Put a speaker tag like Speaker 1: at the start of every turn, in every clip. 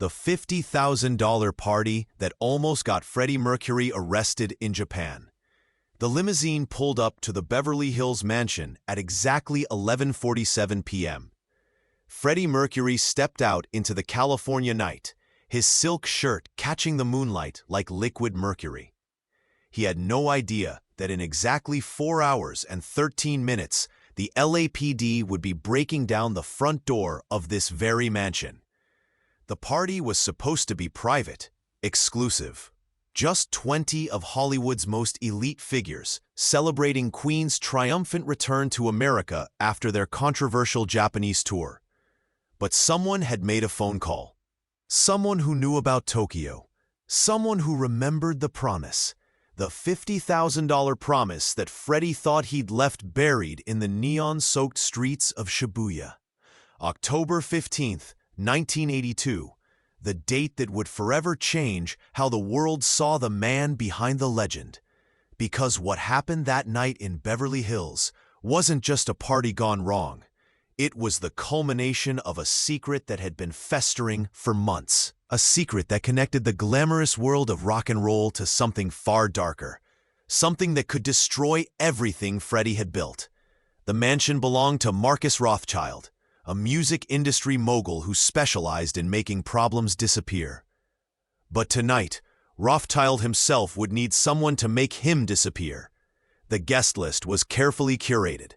Speaker 1: The $50,000 party that almost got Freddie Mercury arrested in Japan. The limousine pulled up to the Beverly Hills mansion at exactly 11:47 p.m. Freddie Mercury stepped out into the California night, his silk shirt catching the moonlight like liquid mercury. He had no idea that in exactly 4 hours and 13 minutes, the LAPD would be breaking down the front door of this very mansion. The party was supposed to be private, exclusive. Just 20 of Hollywood's most elite figures celebrating Queen's triumphant return to America after their controversial Japanese tour. But someone had made a phone call. Someone who knew about Tokyo. Someone who remembered the promise. The $50,000 promise that Freddie thought he'd left buried in the neon-soaked streets of Shibuya. October 15th, 1982, the date that would forever change how the world saw the man behind the legend. Because what happened that night in Beverly Hills wasn't just a party gone wrong. It was the culmination of a secret that had been festering for months. A secret that connected the glamorous world of rock and roll to something far darker. Something that could destroy everything Freddie had built. The mansion belonged to Marcus Rothschild, a music industry mogul who specialized in making problems disappear. But tonight, Rothschild himself would need someone to make him disappear. The guest list was carefully curated.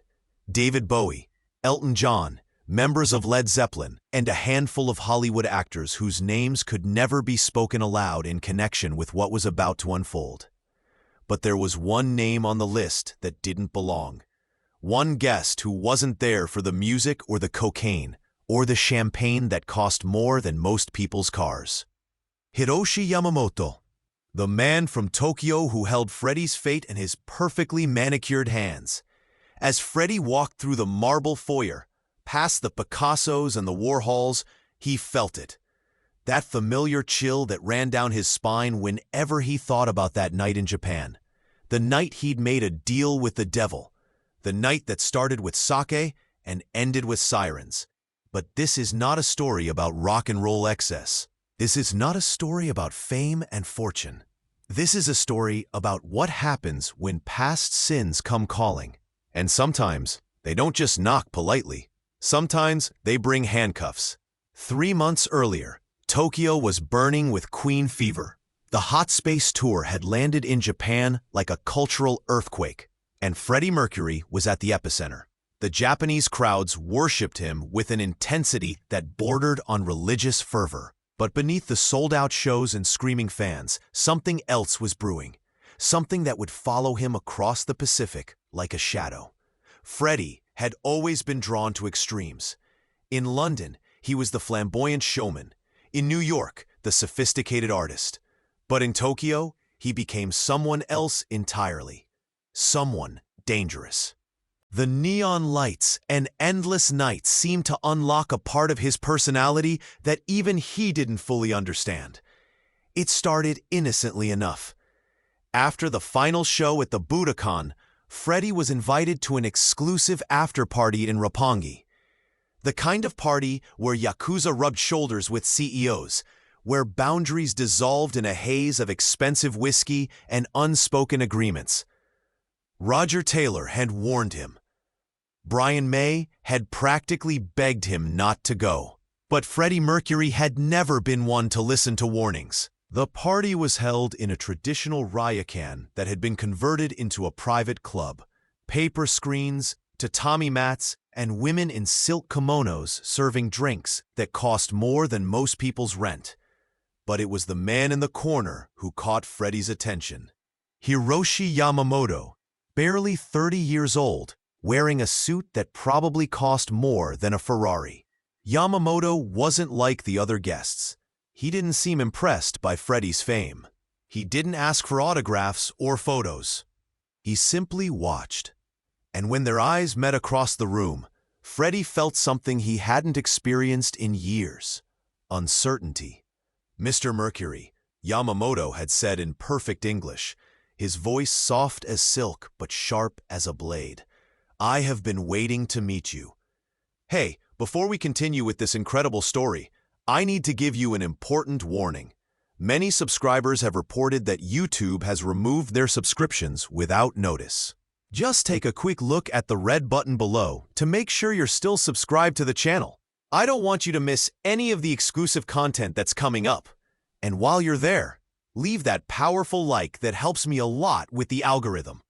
Speaker 1: David Bowie, Elton John, members of Led Zeppelin, and a handful of Hollywood actors whose names could never be spoken aloud in connection with what was about to unfold. But there was one name on the list that didn't belong. One guest who wasn't there for the music or the cocaine, or the champagne that cost more than most people's cars. Hiroshi Yamamoto, the man from Tokyo who held Freddie's fate in his perfectly manicured hands. As Freddie walked through the marble foyer, past the Picassos and the Warhols, he felt it. That familiar chill that ran down his spine whenever he thought about that night in Japan. The night he'd made a deal with the devil. The night that started with sake and ended with sirens. But this is not a story about rock and roll excess. This is not a story about fame and fortune. This is a story about what happens when past sins come calling. And sometimes, they don't just knock politely. Sometimes, they bring handcuffs. 3 months earlier, Tokyo was burning with Queen fever. The Hot Space Tour had landed in Japan like a cultural earthquake, and Freddie Mercury was at the epicenter. The Japanese crowds worshipped him with an intensity that bordered on religious fervor. But beneath the sold-out shows and screaming fans, something else was brewing. Something that would follow him across the Pacific like a shadow. Freddie had always been drawn to extremes. In London, he was the flamboyant showman. In New York, the sophisticated artist. But in Tokyo, he became someone else entirely. Someone dangerous. The neon lights and endless nights seemed to unlock a part of his personality that even he didn't fully understand. It started innocently enough. After the final show at the Budokan, Freddie was invited to an exclusive after-party in Roppongi. The kind of party where Yakuza rubbed shoulders with CEOs, where boundaries dissolved in a haze of expensive whiskey and unspoken agreements. Roger Taylor had warned him. Brian May had practically begged him not to go. But Freddie Mercury had never been one to listen to warnings. The party was held in a traditional ryokan that had been converted into a private club. Paper screens, tatami mats, and women in silk kimonos serving drinks that cost more than most people's rent. But it was the man in the corner who caught Freddie's attention. Hiroshi Yamamoto, barely 30 years old, wearing a suit that probably cost more than a Ferrari. Yamamoto wasn't like the other guests. He didn't seem impressed by Freddie's fame. He didn't ask for autographs or photos. He simply watched. And when their eyes met across the room, Freddie felt something he hadn't experienced in years. Uncertainty. "Mr. Mercury," Yamamoto had said in perfect English, his voice soft as silk but sharp as a blade. "I have been waiting to meet you. Hey, before we continue with this incredible story, I need to give you an important warning. Many subscribers have reported that YouTube has removed their subscriptions without notice. Just take a quick look at the red button below to make sure you're still subscribed to the channel. I don't want you to miss any of the exclusive content that's coming up. And while you're there, leave that powerful like that helps me a lot with the algorithm.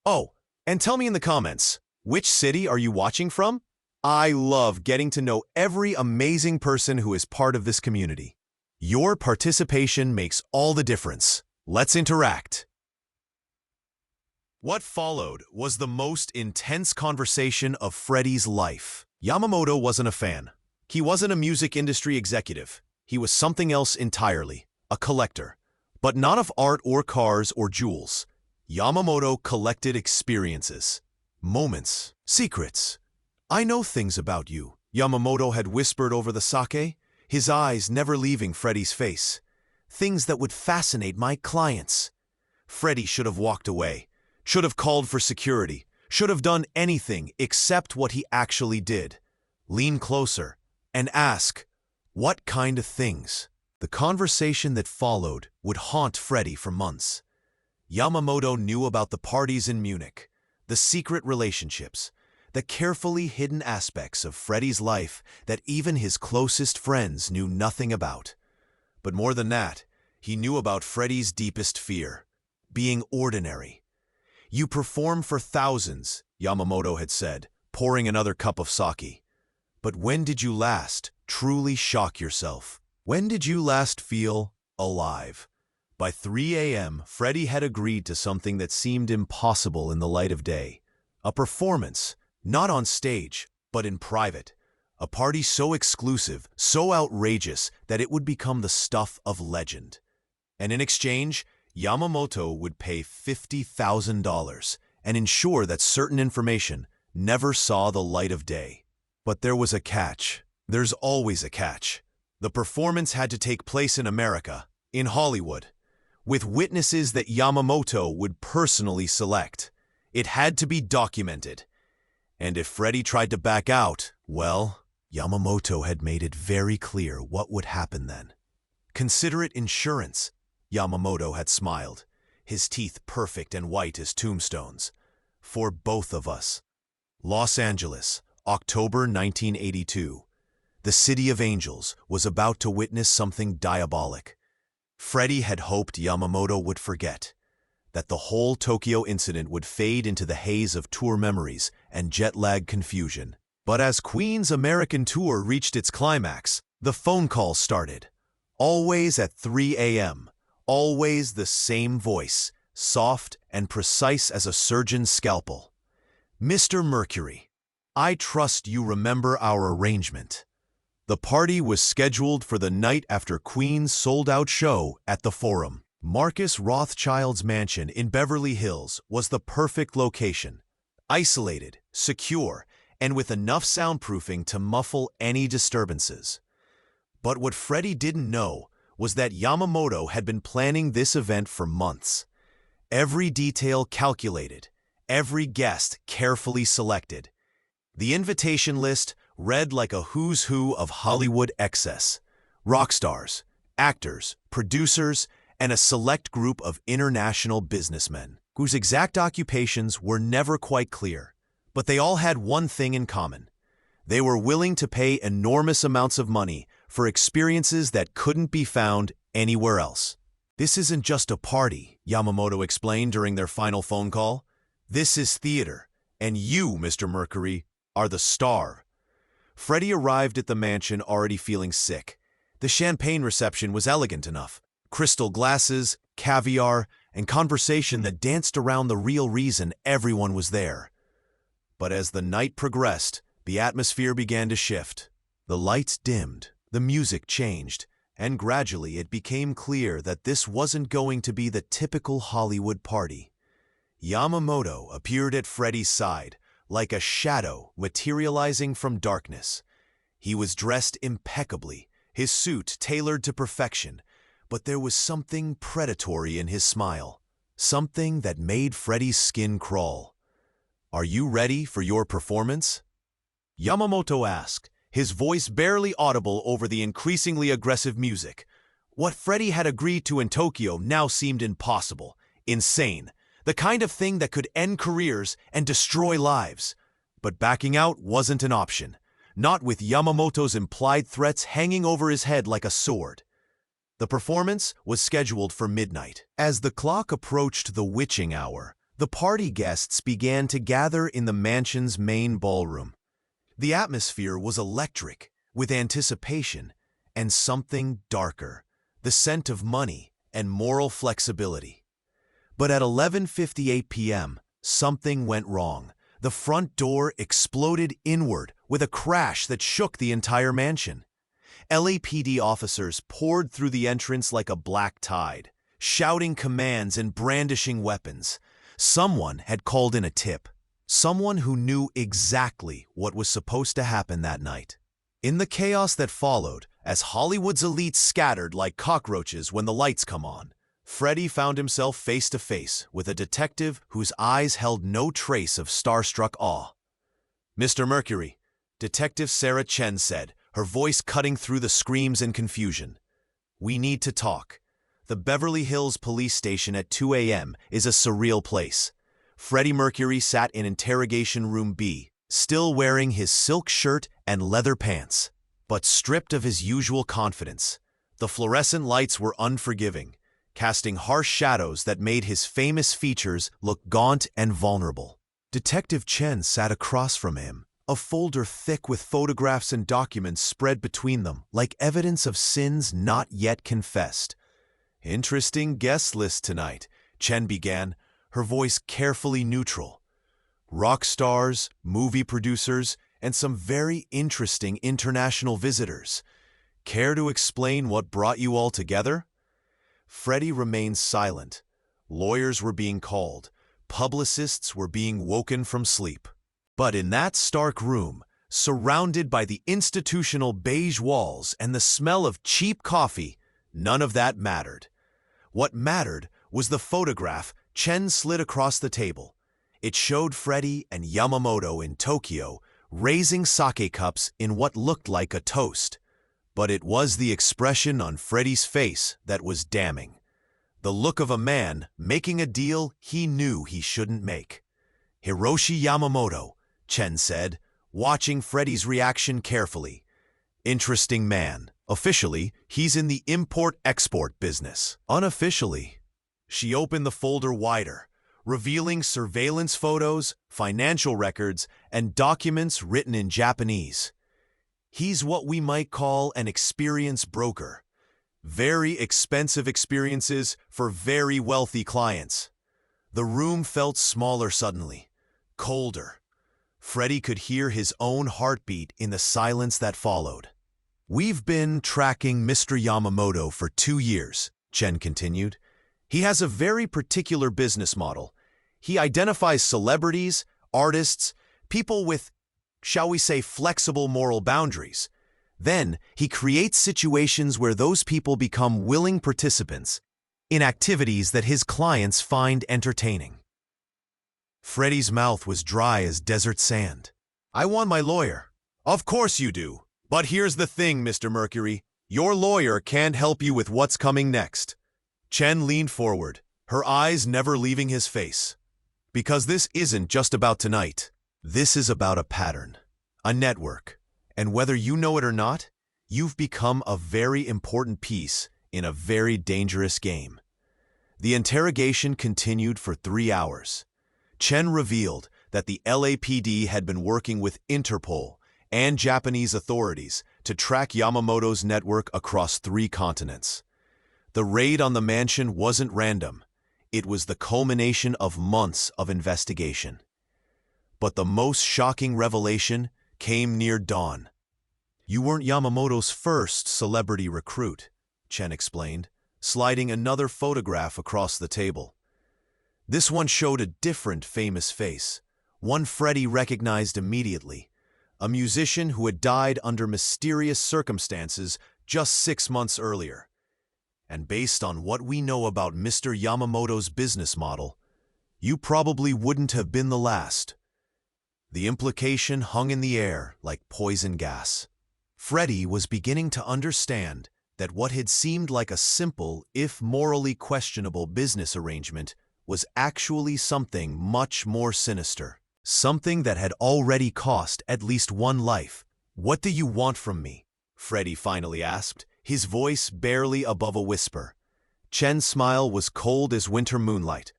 Speaker 1: Oh, and tell me in the comments, which city are you watching from? I love getting to know every amazing person who is part of this community. Your participation makes all the difference. Let's interact. What followed was the most intense conversation of Freddie's life. Yamamoto wasn't a fan. He wasn't a music industry executive. He was something else entirely, a collector. But not of art or cars or jewels. Yamamoto collected experiences, moments, secrets. I know things about you, Yamamoto had whispered over the sake, his eyes never leaving Freddie's face. Things that would fascinate my clients. Freddie should have walked away, should have called for security, should have done anything except what he actually did. Lean closer and ask, what kind of things? The conversation that followed would haunt Freddie for months. Yamamoto knew about the parties in Munich, the secret relationships, the carefully hidden aspects of Freddie's life that even his closest friends knew nothing about. But more than that, he knew about Freddie's deepest fear, being ordinary. You perform for thousands, Yamamoto had said, pouring another cup of sake. But when did you last truly shock yourself? When did you last feel alive? By 3 a.m., Freddie had agreed to something that seemed impossible in the light of day. A performance, not on stage, but in private. A party so exclusive, so outrageous, that it would become the stuff of legend. And in exchange, Yamamoto would pay $50,000 and ensure that certain information never saw the light of day. But there was a catch. There's always a catch. The performance had to take place in America, in Hollywood, with witnesses that Yamamoto would personally select. It had to be documented. And if Freddie tried to back out, well, Yamamoto had made it very clear what would happen then. Consider it insurance, Yamamoto had smiled, his teeth perfect and white as tombstones. For both of us. Los Angeles, October 1982. The City of Angels was about to witness something diabolic. Freddie had hoped Yamamoto would forget, that the whole Tokyo incident would fade into the haze of tour memories and jet-lag confusion. But as Queen's American tour reached its climax, the phone call started. Always at 3 a.m., always the same voice, soft and precise as a surgeon's scalpel. Mr. Mercury, I trust you remember our arrangement. The party was scheduled for the night after Queen's sold-out show at the Forum. Marcus Rothschild's mansion in Beverly Hills was the perfect location. Isolated, secure, and with enough soundproofing to muffle any disturbances. But what Freddie didn't know was that Yamamoto had been planning this event for months. Every detail calculated, every guest carefully selected. The invitation list read like a who's who of Hollywood excess. Rock stars, actors, producers, and a select group of international businessmen, whose exact occupations were never quite clear. But they all had one thing in common. They were willing to pay enormous amounts of money for experiences that couldn't be found anywhere else. This isn't just a party, Yamamoto explained during their final phone call. This is theater, and you, Mr. Mercury, are the star. Freddie arrived at the mansion already feeling sick. The champagne reception was elegant enough. Crystal glasses, caviar, and conversation that danced around the real reason everyone was there. But as the night progressed, the atmosphere began to shift. The lights dimmed, the music changed, and gradually it became clear that this wasn't going to be the typical Hollywood party. Yamamoto appeared at Freddie's side, like a shadow materializing from darkness. He was dressed impeccably, his suit tailored to perfection, but there was something predatory in his smile, something that made Freddie's skin crawl. "Are you ready for your performance?" Yamamoto asked, his voice barely audible over the increasingly aggressive music. What Freddie had agreed to in Tokyo now seemed impossible, insane, the kind of thing that could end careers and destroy lives. But backing out wasn't an option, not with Yamamoto's implied threats hanging over his head like a sword. The performance was scheduled for midnight. As the clock approached the witching hour, the party guests began to gather in the mansion's main ballroom. The atmosphere was electric, with anticipation and something darker, the scent of money and moral flexibility. But at 11:58 p.m., something went wrong. The front door exploded inward with a crash that shook the entire mansion. LAPD officers poured through the entrance like a black tide, shouting commands and brandishing weapons. Someone had called in a tip. Someone who knew exactly what was supposed to happen that night. In the chaos that followed, as Hollywood's elites scattered like cockroaches when the lights come on, Freddie found himself face to face with a detective whose eyes held no trace of starstruck awe. "Mr. Mercury," Detective Sarah Chen said, her voice cutting through the screams and confusion. "We need to talk. The Beverly Hills police station at 2 a.m. is a surreal place." Freddie Mercury sat in interrogation room B, still wearing his silk shirt and leather pants, but stripped of his usual confidence. The fluorescent lights were unforgiving, casting harsh shadows that made his famous features look gaunt and vulnerable. Detective Chen sat across from him, a folder thick with photographs and documents spread between them like evidence of sins not yet confessed. "Interesting guest list tonight," Chen began, her voice carefully neutral. "Rock stars, movie producers, and some very interesting international visitors. Care to explain what brought you all together?" Freddie remained silent. Lawyers were being called. Publicists were being woken from sleep. But in that stark room, surrounded by the institutional beige walls and the smell of cheap coffee, none of that mattered. What mattered was the photograph Chen slid across the table. It showed Freddie and Yamamoto in Tokyo raising sake cups in what looked like a toast. But it was the expression on Freddie's face that was damning. The look of a man making a deal he knew he shouldn't make. "Hiroshi Yamamoto," Chen said, watching Freddie's reaction carefully. "Interesting man. Officially, he's in the import-export business. Unofficially." She opened the folder wider, revealing surveillance photos, financial records, and documents written in Japanese. "He's what we might call an experienced broker. Very expensive experiences for very wealthy clients." The room felt smaller suddenly, colder. Freddie could hear his own heartbeat in the silence that followed. "We've been tracking Mr. Yamamoto for 2 years," Chen continued. "He has a very particular business model. He identifies celebrities, artists, people with, shall we say, flexible moral boundaries. Then he creates situations where those people become willing participants in activities that his clients find entertaining." Freddie's mouth was dry as desert sand. "I want my lawyer." "Of course you do. But here's the thing, Mr. Mercury. Your lawyer can't help you with what's coming next." Chen leaned forward, her eyes never leaving his face. "Because this isn't just about tonight. This is about a pattern, a network. And whether you know it or not, you've become a very important piece in a very dangerous game." The interrogation continued for 3 hours. Chen revealed that the LAPD had been working with Interpol and Japanese authorities to track Yamamoto's network across 3 continents. The raid on the mansion wasn't random. It was the culmination of months of investigation. But the most shocking revelation came near dawn. "You weren't Yamamoto's first celebrity recruit," Chen explained, sliding another photograph across the table. This one showed a different famous face, one Freddie recognized immediately, a musician who had died under mysterious circumstances just 6 months earlier. And based on what we know about Mr. Yamamoto's business model, you probably wouldn't have been the last. The implication hung in the air like poison gas. Freddie was beginning to understand that what had seemed like a simple, if morally questionable business arrangement was actually something much more sinister. Something that had already cost at least one life. "What do you want from me?" Freddie finally asked, his voice barely above a whisper. Chen's smile was cold as winter moonlight.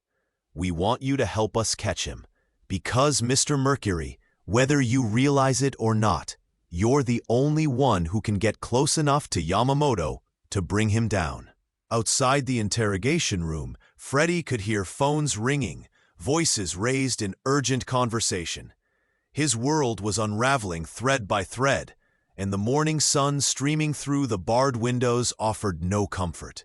Speaker 1: "We want you to help us catch him. Because, Mr. Mercury, whether you realize it or not, you're the only one who can get close enough to Yamamoto to bring him down." Outside the interrogation room, Freddie could hear phones ringing, voices raised in urgent conversation. His world was unraveling thread by thread, and the morning sun streaming through the barred windows offered no comfort.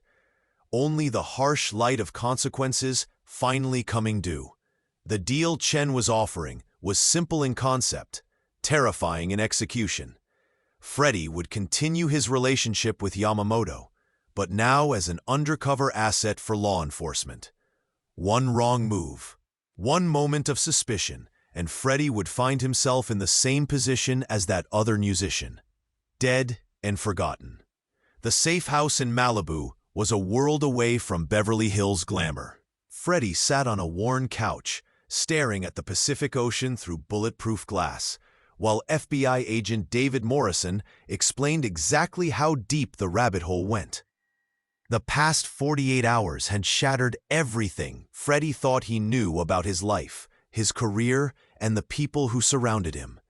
Speaker 1: Only the harsh light of consequences finally coming due. The deal Chen was offering was simple in concept, terrifying in execution. Freddie would continue his relationship with Yamamoto, but now as an undercover asset for law enforcement. One wrong move, one moment of suspicion, and Freddie would find himself in the same position as that other musician, dead and forgotten. The safe house in Malibu was a world away from Beverly Hills glamour. Freddie sat on a worn couch, staring at the Pacific Ocean through bulletproof glass, while FBI agent David Morrison explained exactly how deep the rabbit hole went. The past 48 hours had shattered everything Freddie thought he knew about his life, his career, and the people who surrounded him.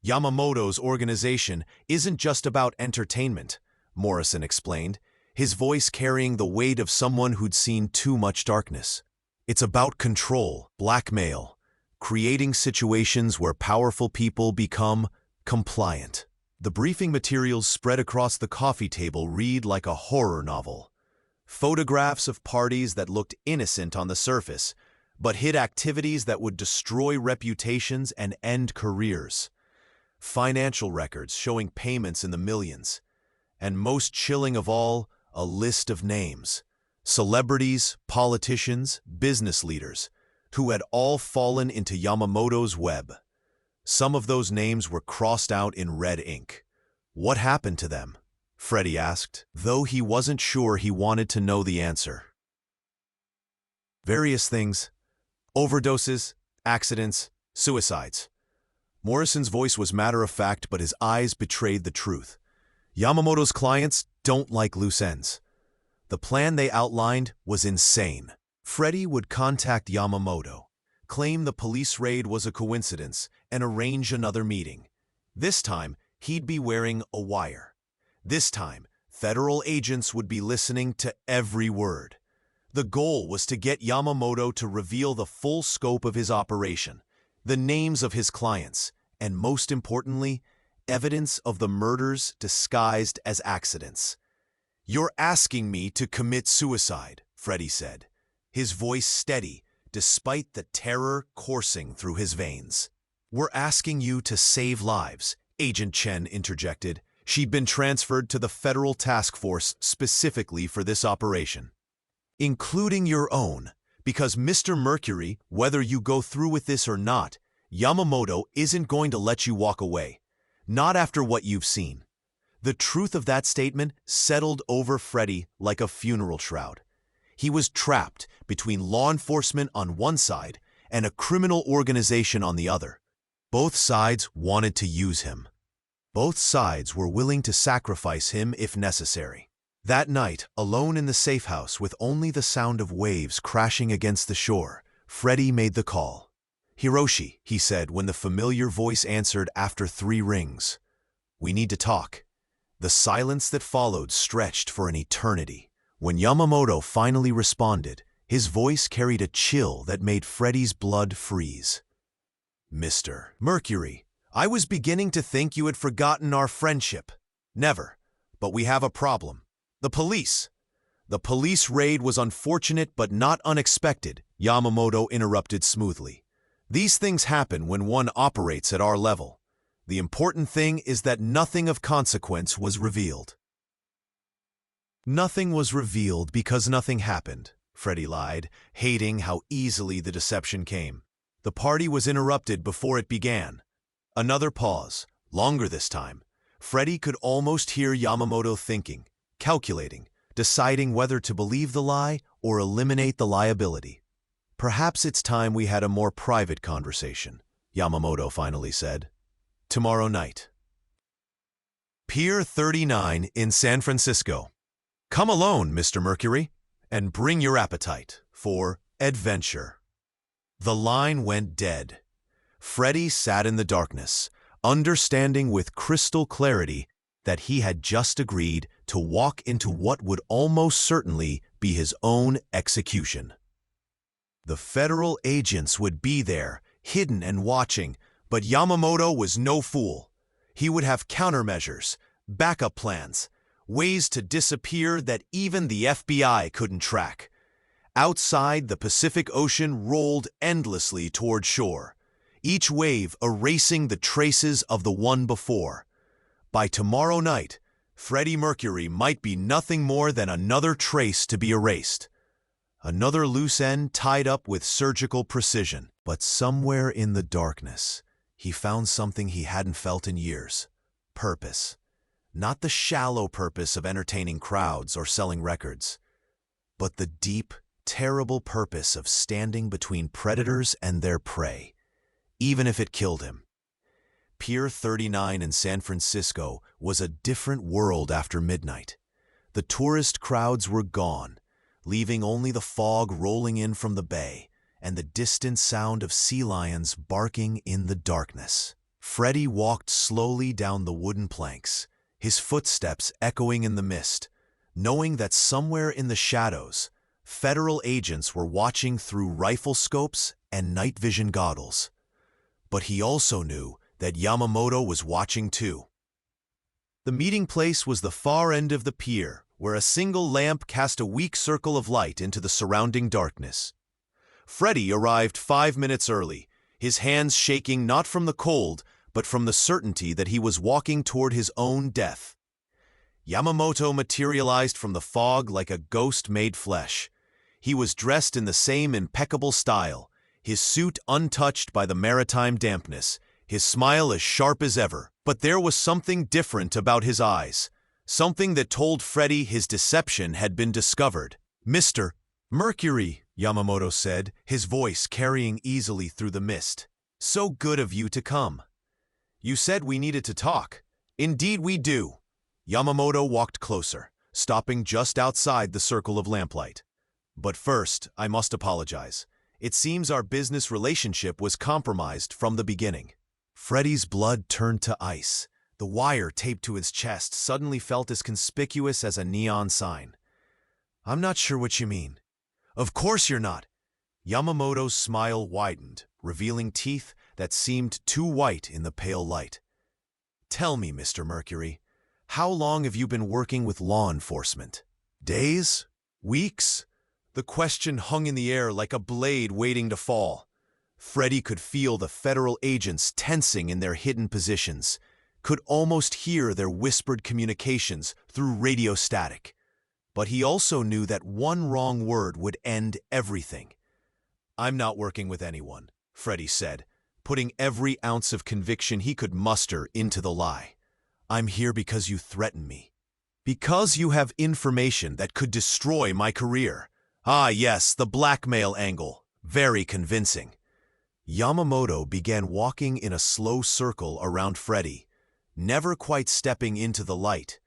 Speaker 1: Yamamoto's organization isn't just about entertainment, Morrison explained, his voice carrying the weight of someone who'd seen too much darkness. It's about control, blackmail, creating situations where powerful people become compliant. The briefing materials spread across the coffee table read like a horror novel. Photographs of parties that looked innocent on the surface, but hid activities that would destroy reputations and end careers. Financial records showing payments in the millions. And most chilling of all, a list of names. Celebrities, politicians, business leaders, who had all fallen into Yamamoto's web. Some of those names were crossed out in red ink. What happened to them? Freddie asked, though he wasn't sure he wanted to know the answer. Various things. Overdoses, accidents, suicides. Morrison's voice was matter-of-fact, but his eyes betrayed the truth. Yamamoto's clients don't like loose ends. The plan they outlined was insane. Freddie would contact Yamamoto, claim the police raid was a coincidence, and arrange another meeting. This time, he'd be wearing a wire. This time, federal agents would be listening to every word. The goal was to get Yamamoto to reveal the full scope of his operation, the names of his clients, and most importantly, evidence of the murders disguised as accidents. "You're asking me to commit suicide," Freddie said, his voice steady despite the terror coursing through his veins. "We're asking you to save lives," Agent Chen interjected. She'd been transferred to the federal task force specifically for this operation. "Including your own, because Mr. Mercury, whether you go through with this or not, Yamamoto isn't going to let you walk away. Not after what you've seen." The truth of that statement settled over Freddie like a funeral shroud. He was trapped between law enforcement on one side and a criminal organization on the other. Both sides wanted to use him. Both sides were willing to sacrifice him if necessary. That night, alone in the safe house with only the sound of waves crashing against the shore, Freddie made the call. "Hiroshi," he said when the familiar voice answered after 3 rings. "We need to talk." The silence that followed stretched for an eternity. When Yamamoto finally responded, his voice carried a chill that made Freddie's blood freeze. "Mr. Mercury, I was beginning to think you had forgotten our friendship. Never. But we have a problem. The police." "The police raid was unfortunate but not unexpected," Yamamoto interrupted smoothly. "These things happen when one operates at our level. The important thing is that nothing of consequence was revealed." "Nothing was revealed because nothing happened," Freddie lied, hating how easily the deception came. "The party was interrupted before it began." Another pause, longer this time, Freddie could almost hear Yamamoto thinking, calculating, deciding whether to believe the lie or eliminate the liability. "Perhaps it's time we had a more private conversation," Yamamoto finally said. "Tomorrow night. Pier 39 in San Francisco. Come alone, Mr. Mercury, and bring your appetite for adventure." The line went dead. Freddie sat in the darkness, understanding with crystal clarity that he had just agreed to walk into what would almost certainly be his own execution. The federal agents would be there, hidden and watching, but Yamamoto was no fool. He would have countermeasures, backup plans, ways to disappear that even the FBI couldn't track. Outside, the Pacific Ocean rolled endlessly toward shore, each wave erasing the traces of the one before. By tomorrow night, Freddie Mercury might be nothing more than another trace to be erased. Another loose end tied up with surgical precision. But somewhere in the darkness, he found something he hadn't felt in years. Purpose. Not the shallow purpose of entertaining crowds or selling records, but the deep, terrible purpose of standing between predators and their prey, even if it killed him. Pier 39 in San Francisco was a different world after midnight. The tourist crowds were gone, leaving only the fog rolling in from the bay and the distant sound of sea lions barking in the darkness. Freddie walked slowly down the wooden planks, his footsteps echoing in the mist, knowing that somewhere in the shadows, federal agents were watching through rifle scopes and night vision goggles. But he also knew that Yamamoto was watching too. The meeting place was the far end of the pier, where a single lamp cast a weak circle of light into the surrounding darkness. Freddie arrived 5 minutes early, his hands shaking not from the cold, but from the certainty that he was walking toward his own death. Yamamoto materialized from the fog like a ghost made flesh. He was dressed in the same impeccable style, his suit untouched by the maritime dampness, his smile as sharp as ever. But there was something different about his eyes, something that told Freddie his deception had been discovered. "Mr. Mercury," Yamamoto said, his voice carrying easily through the mist. "So good of you to come. You said we needed to talk." "Indeed we do." Yamamoto walked closer, stopping just outside the circle of lamplight. "But first, I must apologize. It seems our business relationship was compromised from the beginning." Freddie's blood turned to ice. The wire taped to his chest suddenly felt as conspicuous as a neon sign. "I'm not sure what you mean." "Of course you're not." Yamamoto's smile widened, revealing teeth that seemed too white in the pale light. "Tell me, Mr. Mercury, how long have you been working with law enforcement? Days? Weeks?" The question hung in the air like a blade waiting to fall. Freddie could feel the federal agents tensing in their hidden positions, could almost hear their whispered communications through radio static. But he also knew that one wrong word would end everything. "I'm not working with anyone," Freddie said, putting every ounce of conviction he could muster into the lie. "I'm here because you threaten me. Because you have information that could destroy my career." "Ah, yes, the blackmail angle. Very convincing." Yamamoto began walking in a slow circle around Freddie, never quite stepping into the light.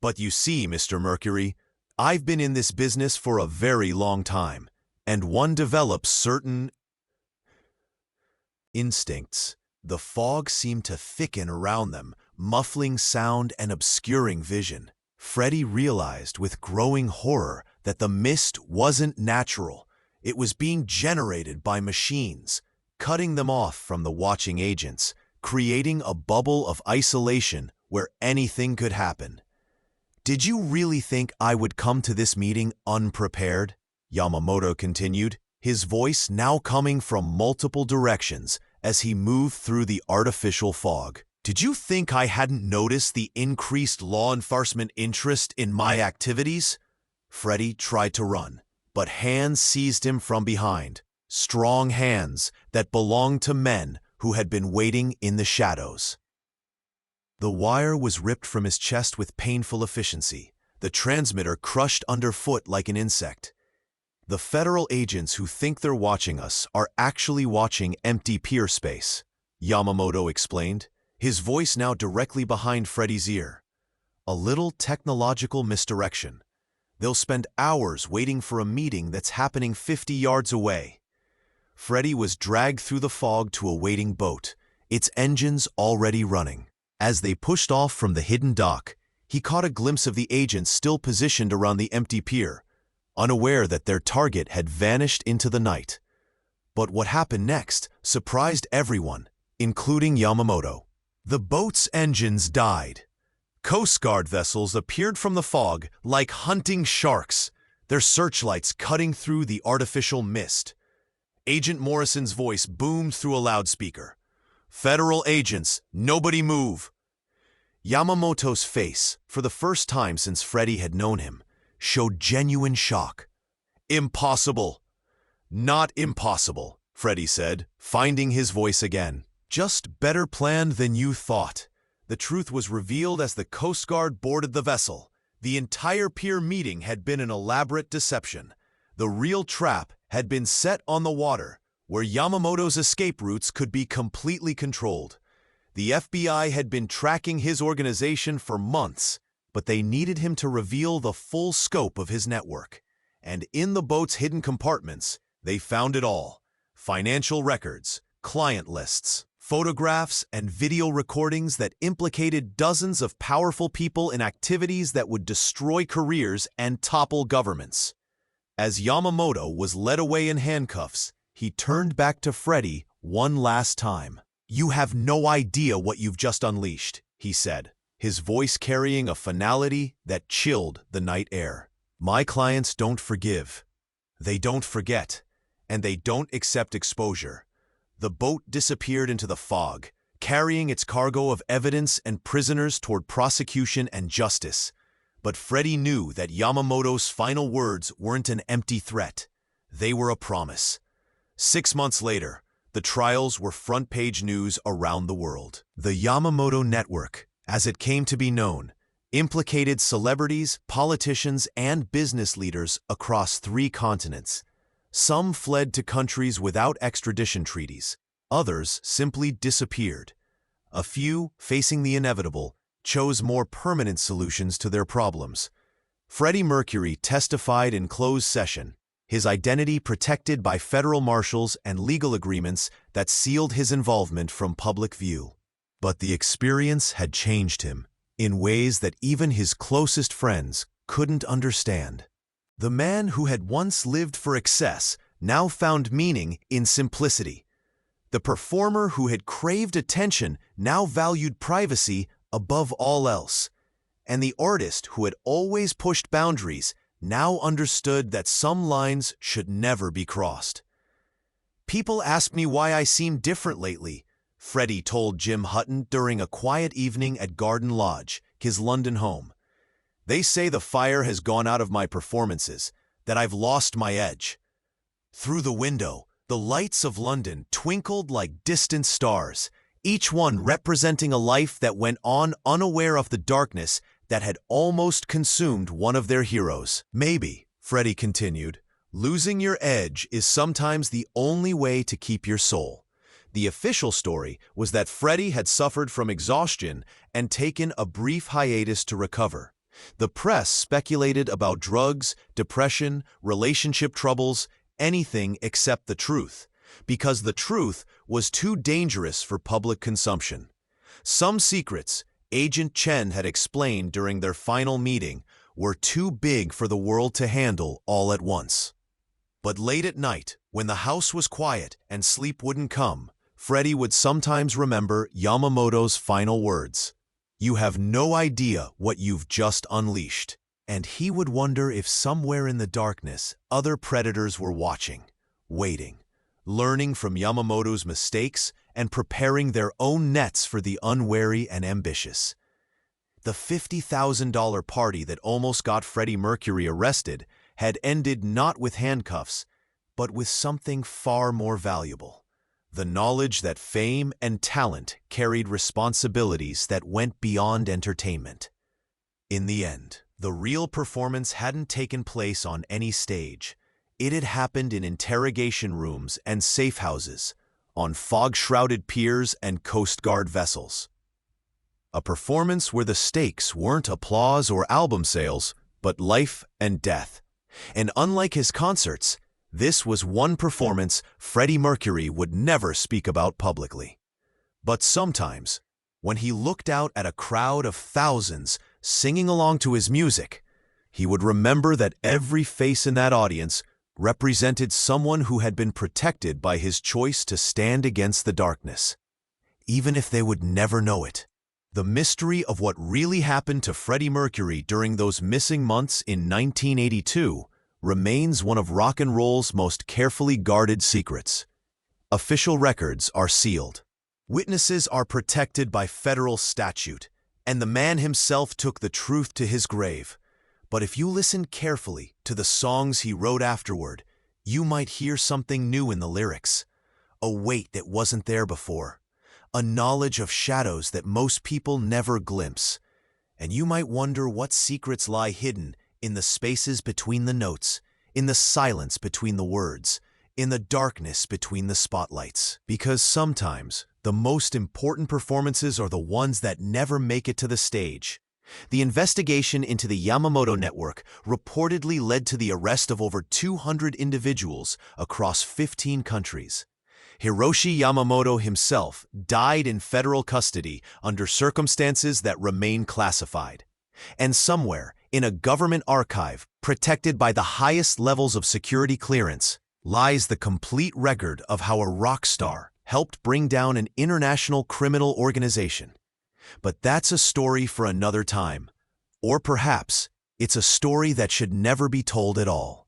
Speaker 1: "But you see, Mr. Mercury, I've been in this business for a very long time, and one develops certain instincts." The fog seemed to thicken around them, muffling sound and obscuring vision. Freddie realized with growing horror that the mist wasn't natural. It was being generated by machines, cutting them off from the watching agents, creating a bubble of isolation where anything could happen. "Did you really think I would come to this meeting unprepared?" Yamamoto continued, his voice now coming from multiple directions as he moved through the artificial fog. "Did you think I hadn't noticed the increased law enforcement interest in my activities?" Freddie tried to run, but hands seized him from behind, strong hands that belonged to men who had been waiting in the shadows. The wire was ripped from his chest with painful efficiency, the transmitter crushed underfoot like an insect. The federal agents who think they're watching us are actually watching empty pier space, Yamamoto explained, his voice now directly behind Freddie's ear. A little technological misdirection. They'll spend hours waiting for a meeting that's happening 50 yards away. Freddie was dragged through the fog to a waiting boat, its engines already running. As they pushed off from the hidden dock, he caught a glimpse of the agents still positioned around the empty pier, unaware that their target had vanished into the night. But what happened next surprised everyone, including Yamamoto. The boat's engines died. Coast Guard vessels appeared from the fog like hunting sharks, their searchlights cutting through the artificial mist. Agent Morrison's voice boomed through a loudspeaker. "Federal agents, nobody move!" Yamamoto's face, for the first time since Freddie had known him, showed genuine shock. "Impossible!" "Not impossible," Freddie said, finding his voice again. "Just better planned than you thought." The truth was revealed as the Coast Guard boarded the vessel. The entire pier meeting had been an elaborate deception. The real trap had been set on the water, where Yamamoto's escape routes could be completely controlled. The FBI had been tracking his organization for months, but they needed him to reveal the full scope of his network. And in the boat's hidden compartments, they found it all: financial records, client lists, photographs, and video recordings that implicated dozens of powerful people in activities that would destroy careers and topple governments. As Yamamoto was led away in handcuffs, he turned back to Freddie one last time. "You have no idea what you've just unleashed," he said, his voice carrying a finality that chilled the night air. "My clients don't forgive. They don't forget, and they don't accept exposure." The boat disappeared into the fog, carrying its cargo of evidence and prisoners toward prosecution and justice. But Freddie knew that Yamamoto's final words weren't an empty threat. They were a promise. 6 months later, the trials were front-page news around the world. The Yamamoto Network, as it came to be known, implicated celebrities, politicians, and business leaders across 3 continents. Some fled to countries without extradition treaties. Others simply disappeared. A few, facing the inevitable, chose more permanent solutions to their problems. Freddie Mercury testified in closed session, his identity protected by federal marshals and legal agreements that sealed his involvement from public view. But the experience had changed him in ways that even his closest friends couldn't understand. The man who had once lived for excess now found meaning in simplicity. The performer who had craved attention now valued privacy above all else. And the artist who had always pushed boundaries now understood that some lines should never be crossed. "People ask me why I seem different lately," Freddie told Jim Hutton during a quiet evening at Garden Lodge, his London home. "They say the fire has gone out of my performances, that I've lost my edge." Through the window, the lights of London twinkled like distant stars, each one representing a life that went on unaware of the darkness that had almost consumed one of their heroes. "Maybe," Freddie continued, "losing your edge is sometimes the only way to keep your soul." The official story was that Freddie had suffered from exhaustion and taken a brief hiatus to recover. The press speculated about drugs, depression, relationship troubles, anything except the truth, because the truth was too dangerous for public consumption. Some secrets, Agent Chen had explained during their final meeting, were too big for the world to handle all at once. But late at night, when the house was quiet and sleep wouldn't come, Freddie would sometimes remember Yamamoto's final words. "You have no idea what you've just unleashed." And he would wonder if somewhere in the darkness, other predators were watching, waiting, learning from Yamamoto's mistakes and preparing their own nets for the unwary and ambitious. The $50,000 party that almost got Freddie Mercury arrested had ended not with handcuffs, but with something far more valuable: the knowledge that fame and talent carried responsibilities that went beyond entertainment. In the end, the real performance hadn't taken place on any stage. It had happened in interrogation rooms and safe houses, on fog-shrouded piers and Coast Guard vessels. A performance where the stakes weren't applause or album sales, but life and death. And unlike his concerts, this was one performance Freddie Mercury would never speak about publicly. But sometimes, when he looked out at a crowd of thousands singing along to his music, he would remember that every face in that audience represented someone who had been protected by his choice to stand against the darkness, even if they would never know it. The mystery of what really happened to Freddie Mercury during those missing months in 1982 remains one of rock and roll's most carefully guarded secrets. Official records are sealed. Witnesses are protected by federal statute, and the man himself took the truth to his grave. But if you listen carefully to the songs he wrote afterward, you might hear something new in the lyrics. A weight that wasn't there before. A knowledge of shadows that most people never glimpse. And you might wonder what secrets lie hidden in the spaces between the notes, in the silence between the words, in the darkness between the spotlights. Because sometimes, the most important performances are the ones that never make it to the stage. The investigation into the Yamamoto network reportedly led to the arrest of over 200 individuals across 15 countries. Hiroshi Yamamoto himself died in federal custody under circumstances that remain classified. And somewhere, in a government archive protected by the highest levels of security clearance, lies the complete record of how a rock star helped bring down an international criminal organization. But that's a story for another time. Or perhaps it's a story that should never be told at all.